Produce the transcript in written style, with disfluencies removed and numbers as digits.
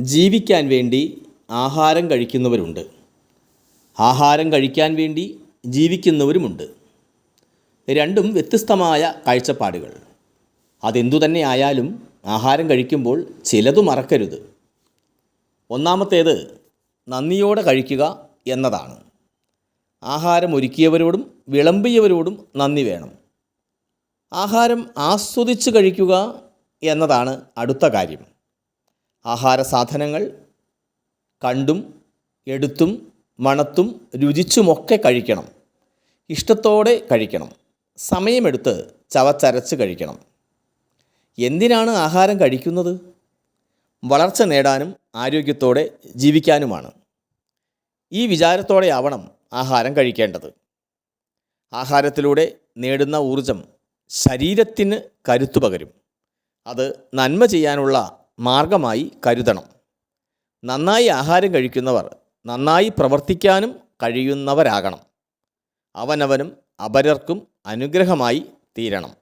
ജീവിക്കാൻ വേണ്ടി ആഹാരം കഴിക്കുന്നവരുണ്ട്. ആഹാരം കഴിക്കാൻ വേണ്ടി ജീവിക്കുന്നവരുമുണ്ട്. രണ്ടും വ്യത്യസ്തമായ കാഴ്ചപ്പാടുകൾ. അതെന്തു തന്നെ ആയാലും ആഹാരം കഴിക്കുമ്പോൾ ചിലതു മറക്കരുത്. ഒന്നാമത്തേത് നന്ദിയോടെ കഴിക്കുക എന്നതാണ്. ആഹാരം ഒരുക്കിയവരോടും വിളമ്പിയവരോടും നന്ദി വേണം. ആഹാരം ആസ്വദിച്ച് കഴിക്കുക എന്നതാണ് അടുത്ത കാര്യം. ആഹാര സാധനങ്ങൾ കണ്ടും എടുത്തും മണത്തും രുചിച്ചുമൊക്കെ കഴിക്കണം. ഇഷ്ടത്തോടെ കഴിക്കണം. സമയമെടുത്ത് ചവച്ചരച്ച് കഴിക്കണം. എന്തിനാണ് ആഹാരം കഴിക്കുന്നത്? വളർച്ച നേടാനും ആരോഗ്യത്തോടെ ജീവിക്കാനുമാണ്. ഈ വിചാരത്തോടെയാവണം ആഹാരം കഴിക്കേണ്ടത്. ആഹാരത്തിലൂടെ നേടുന്ന ഊർജം ശരീരത്തിന് കരുത്തു പകരും. അത് നന്മ ചെയ്യാനുള്ള മാർഗമായി കരുതണം. നന്നായി ആഹാരം കഴിക്കുന്നവർ നന്നായി പ്രവർത്തിക്കാനും കഴിയുന്നവരാകണം. അവനവനും അപരർക്കും അനുഗ്രഹമായി തീരണം.